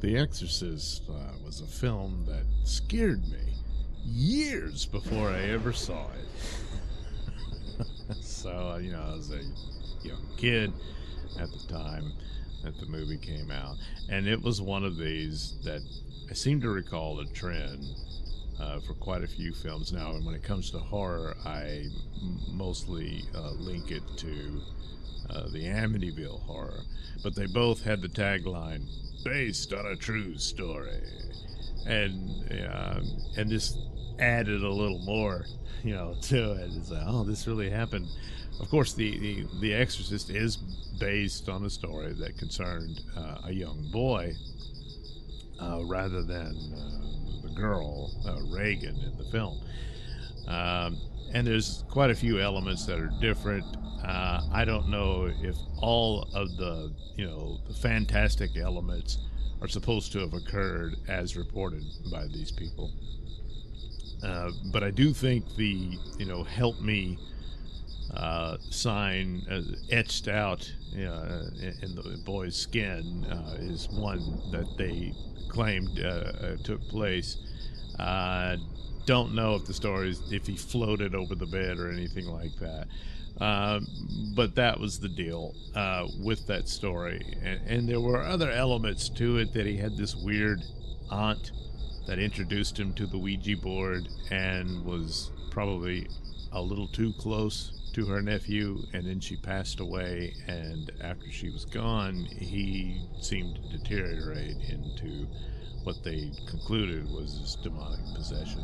The Exorcist was a film that scared me years before I ever saw it. So, I was a young kid at the time that the movie came out, and it was one of these that I seem to recall a trend for quite a few films now. And when it comes to horror, I mostly link it to the Amityville Horror, but they both had the tagline "based on a true story," and this added a little more, to it. It's like, oh, this really happened. Of course, the Exorcist is based on a story that concerned a young boy rather than the girl Reagan in the film. And there's quite a few elements that are different. I don't know if all of the fantastic elements are supposed to have occurred as reported by these people. But I do think the help me sign etched out in the boy's skin is one that they claimed took place. Don't know if the story is if he floated over the bed or anything like that. But that was the deal with that story. And there were other elements to it, that he had this weird aunt that introduced him to the Ouija board and was probably a little too close to her nephew, and then she passed away, and after she was gone, he seemed to deteriorate into what they concluded was this demonic possession.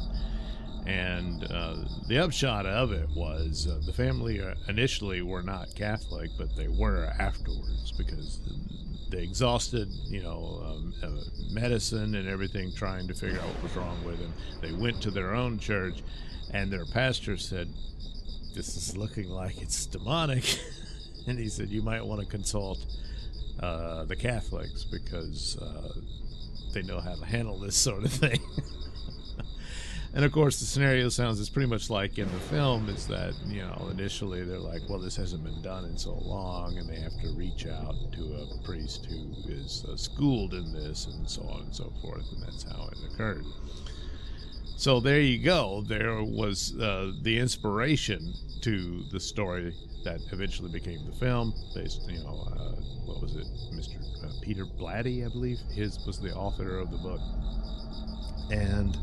And the upshot of it was the family initially were not Catholic, but they were afterwards, because they exhausted, medicine and everything, trying to figure out what was wrong with him. They went to their own church, and their pastor said, "This is looking like it's demonic." And he said, "You might want to consult the Catholics, because they know how to handle this sort of thing." And of course, the scenario sounds is pretty much like in the film, is that, initially they're like, well, this hasn't been done in so long, and they have to reach out to a priest who is schooled in this, and so on and so forth, and that's how it occurred. So there you go. There was the inspiration to the story that eventually became the film, based, what was it, Mr. Peter Blatty, I believe, was the author of the book. And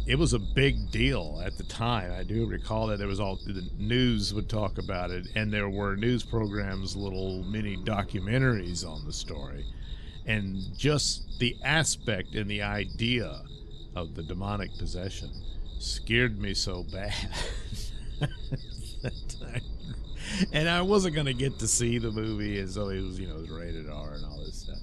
it was a big deal at the time. I do recall that there was the news would talk about it, and there were news programs, little mini documentaries on the story, and just the aspect and the idea of the demonic possession scared me so bad. And I wasn't going to get to see the movie, and so it was, it was rated R and all this stuff.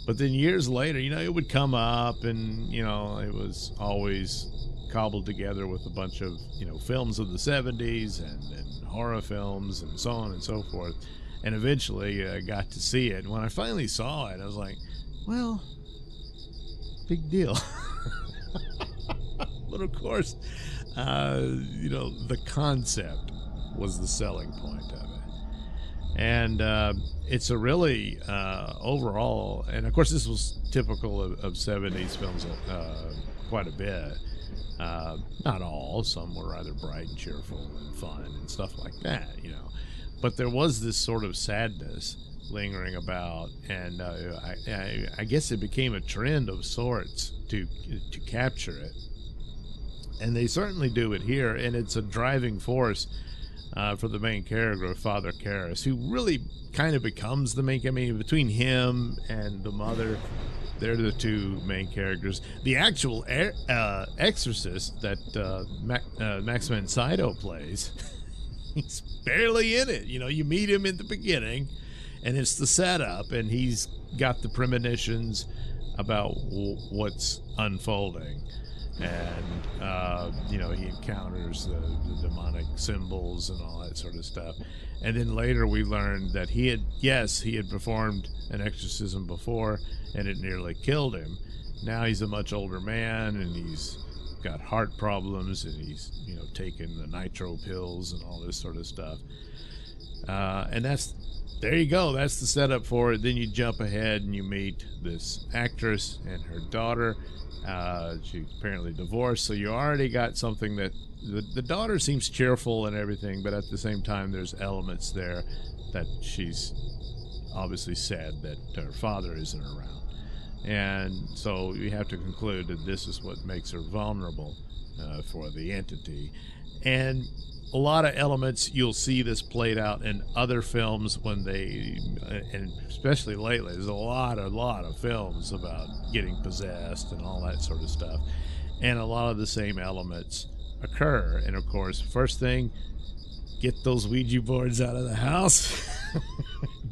But then years later, it would come up, and, it was always cobbled together with a bunch of, films of the 70s and horror films and so on and so forth. And eventually I got to see it. And when I finally saw it, I was like, well, big deal. But of course, the concept was the selling point of it. And it's a really overall, and of course this was typical of 70s films quite a bit. Not all, some were rather bright and cheerful and fun and stuff like that, But there was this sort of sadness lingering about, and I guess it became a trend of sorts to capture it. And they certainly do it here, and it's a driving force for the main character, Father Karras, who really kind of becomes the main. I mean, between him and the mother, they're the two main characters. The actual Exorcist that Max von Sydow plays, he's barely in it. You meet him in the beginning, and it's the setup, and he's got the premonitions about what's unfolding. And he encounters the demonic symbols and all that sort of stuff. And then later we learned that he had performed an exorcism before, and it nearly killed him. Now he's a much older man, and he's got heart problems, and he's taking the nitro pills and all this sort of stuff. And that's there you go. That's the setup for it. Then you jump ahead and you meet this actress and her daughter. She's apparently divorced, so you already got something that the daughter seems cheerful and everything, but at the same time, there's elements there that she's obviously sad that her father isn't around. And so you have to conclude that this is what makes her vulnerable for the entity. And a lot of elements, you'll see this played out in other films when they, and especially lately, there's a lot of films about getting possessed and all that sort of stuff. And a lot of the same elements occur. And of course, first thing, get those Ouija boards out of the house.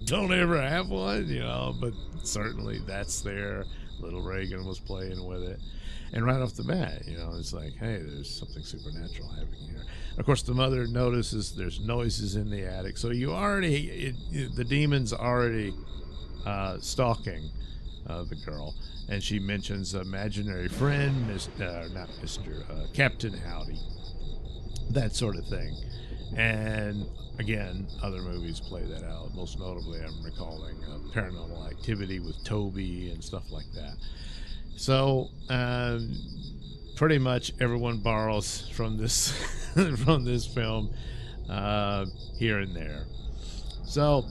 Don't ever have one, you know, but certainly that's there. Little Reagan was playing with it. And right off the bat, you know, it's like, hey, there's something supernatural happening here. Of course, the mother notices there's noises in the attic. So you already, the demon's already stalking the girl. And she mentions imaginary friend, not Mr. Captain Howdy. That sort of thing. And again, other movies play that out. Most notably, I'm recalling Paranormal Activity with Toby and stuff like that. So pretty much everyone borrows from this from this film here and there. So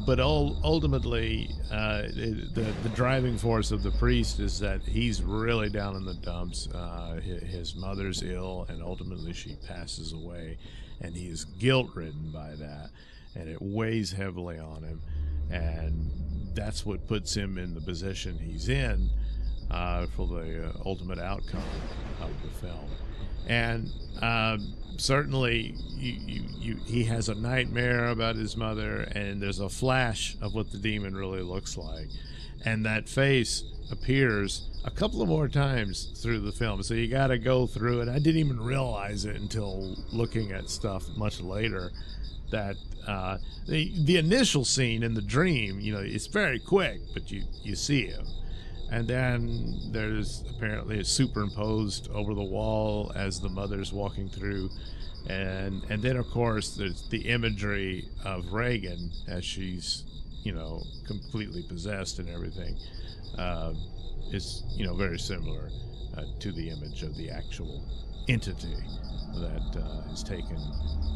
but ultimately the driving force of the priest is that he's really down in the dumps. His mother's ill, and ultimately she passes away, and he is guilt-ridden by that, and it weighs heavily on him, and that's what puts him in the position he's in for the ultimate outcome of the film. And certainly he has a nightmare about his mother, and there's a flash of what the demon really looks like, and that face appears a couple of more times through the film, so you got to go through it. I didn't even realize it until looking at stuff much later, that the initial scene in the dream, you know, it's very quick, but you see him. And then there's apparently a superimposed over the wall as the mother's walking through. And then, of course, there's the imagery of Reagan as she's, you know, completely possessed and everything. Is, you know, very similar to the image of the actual entity that has taken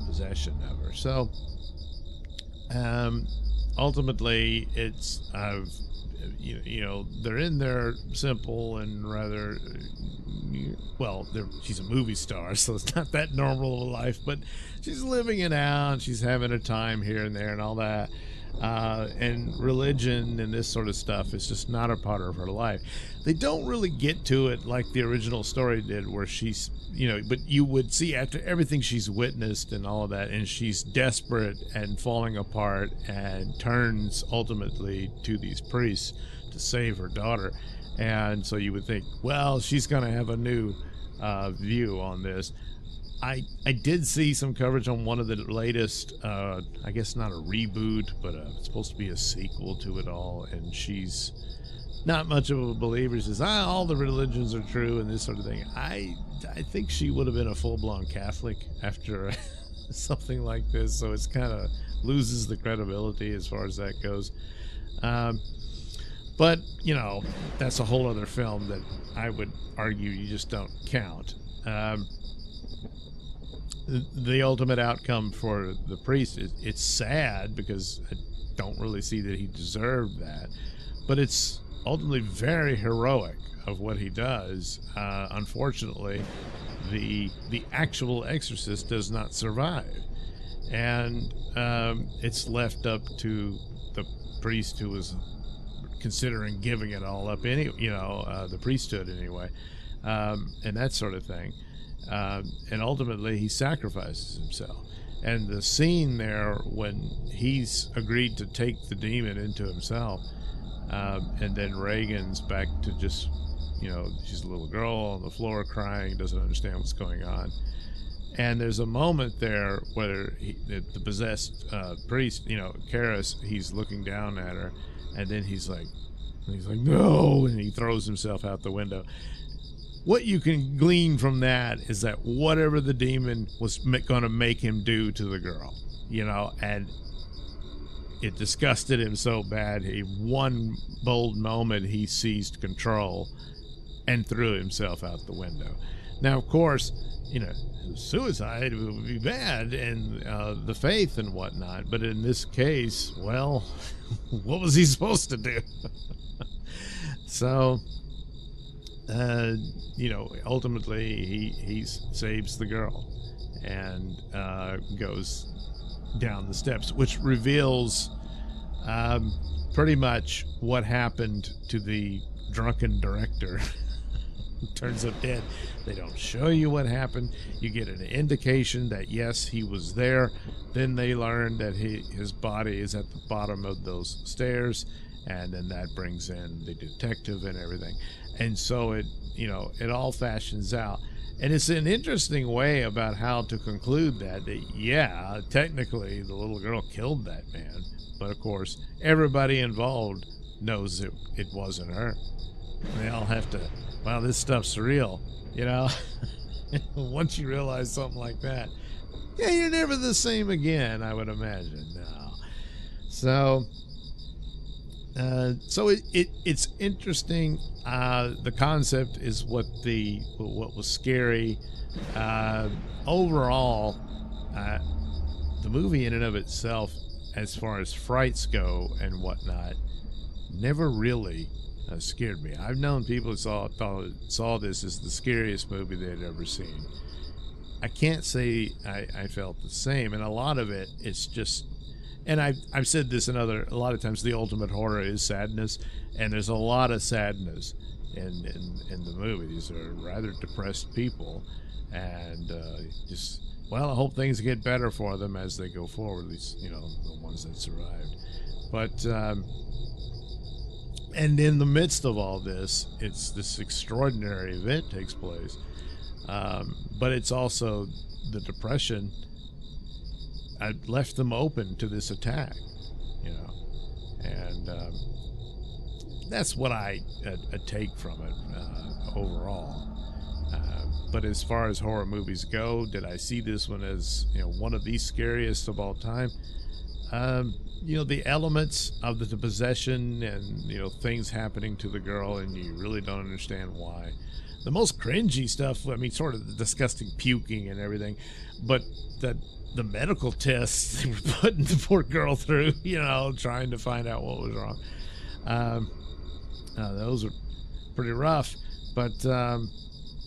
possession of her. So, ultimately, it's... you know, they're in there simple and rather, well, she's a movie star, so it's not that normal of a life, but she's living it out, she's having a time here and there and all that. And religion and this sort of stuff is just not a part of her life. They don't really get to it like the original story did, where she's, you know, but you would see after everything she's witnessed and all of that, and she's desperate and falling apart and turns ultimately to these priests to save her daughter. And so you would think, well, she's going to have a new view on this. I did see some coverage on one of the latest, I guess not a reboot, but it's supposed to be a sequel to it all, and she's not much of a believer. She says, all the religions are true and this sort of thing. I think she would have been a full-blown Catholic after something like this, so it's kind of loses the credibility as far as that goes. But, you know, that's a whole other film that I would argue you just don't count. The ultimate outcome for the priest, it's sad because I don't really see that he deserved that, but it's ultimately very heroic of what he does. Unfortunately, the actual exorcist does not survive, and it's left up to the priest who was considering giving it all up, the priesthood anyway, and that sort of thing. And ultimately he sacrifices himself. And the scene there when he's agreed to take the demon into himself, and then Reagan's back to just, you know, she's a little girl on the floor crying, doesn't understand what's going on. And there's a moment there where the possessed priest, you know, Karis, he's looking down at her, and then he's like, no, and he throws himself out the window. what you can glean from that is that whatever the demon was going to make him do to the girl, you know, and it disgusted him so bad, one bold moment he seized control and threw himself out the window. Now, of course, you know, suicide would be bad, and the faith and whatnot, but in this case, well, what was he supposed to do? So, you know, ultimately he saves the girl and goes down the steps, which reveals pretty much what happened to the drunken director. Turns up dead. They don't show you what happened. You get an indication that yes, he was there. Then they learn that his body is at the bottom of those stairs, and then that brings in the detective and everything. And so it, you know, it all fashions out. And it's an interesting way about how to conclude that yeah, technically the little girl killed that man, but of course everybody involved knows it wasn't her. They all have to, wow, this stuff's real, you know. Once you realize something like that, yeah, you're never the same again, I would imagine. No. So it's interesting. The concept is what was scary. Overall, the movie in and of itself, as far as frights go and whatnot, never really scared me. I've known people who saw this as the scariest movie they'd ever seen. I can't say I felt the same, and a lot of it's just, and I've said this a lot of times, the ultimate horror is sadness, and there's a lot of sadness in the movie. These are rather depressed people, and just, well, I hope things get better for them as they go forward, at least, you know, the ones that survived. But and in the midst of all this, it's this extraordinary event takes place, but it's also the depression. I left them open to this attack, you know, and that's what I take from it overall. But as far as horror movies go, did I see this one as, you know, one of the scariest of all time? You know, the elements of the possession and, you know, things happening to the girl and you really don't understand why. The most cringy stuff, I mean, sort of the disgusting puking and everything, but the medical tests they were putting the poor girl through, you know, trying to find out what was wrong. Those are pretty rough, but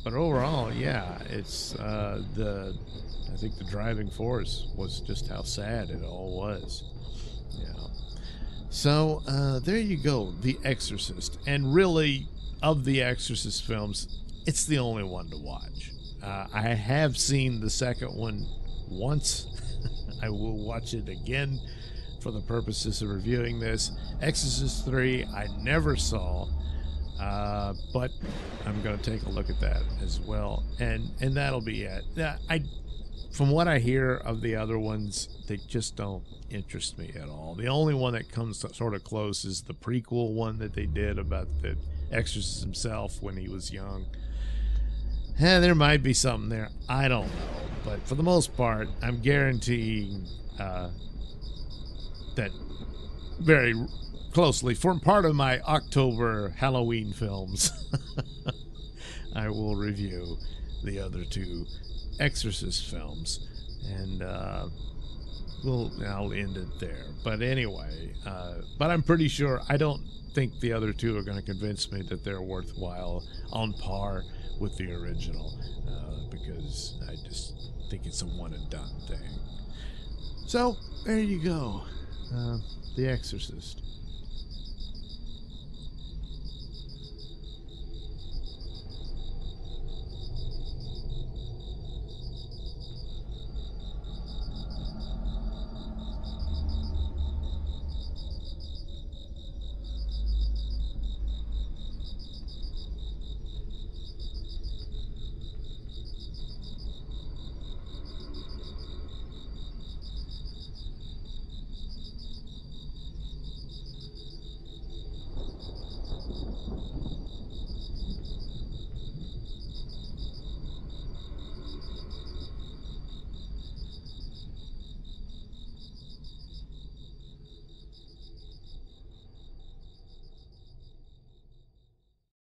overall, yeah, it's I think the driving force was just how sad it all was. Yeah. So there you go, The Exorcist, and really, of the Exorcist films, it's the only one to watch. I have seen the second one once. I will watch it again for the purposes of reviewing this. Exorcist 3 I never saw, but I'm going to take a look at that as well, and that'll be it. From what I hear of the other ones, they just don't interest me at all. The only one that comes sort of close is the prequel one that they did about the Exorcist himself when he was young. There might be something there. I don't know. But for the most part, I'm guaranteeing that very closely, for part of my October Halloween films, I will review the other two Exorcist films, and I'll end it there. But anyway, but I'm pretty sure, I don't think the other two are going to convince me that they're worthwhile on par with the original, because I just think it's a one and done thing. So there you go, The Exorcist.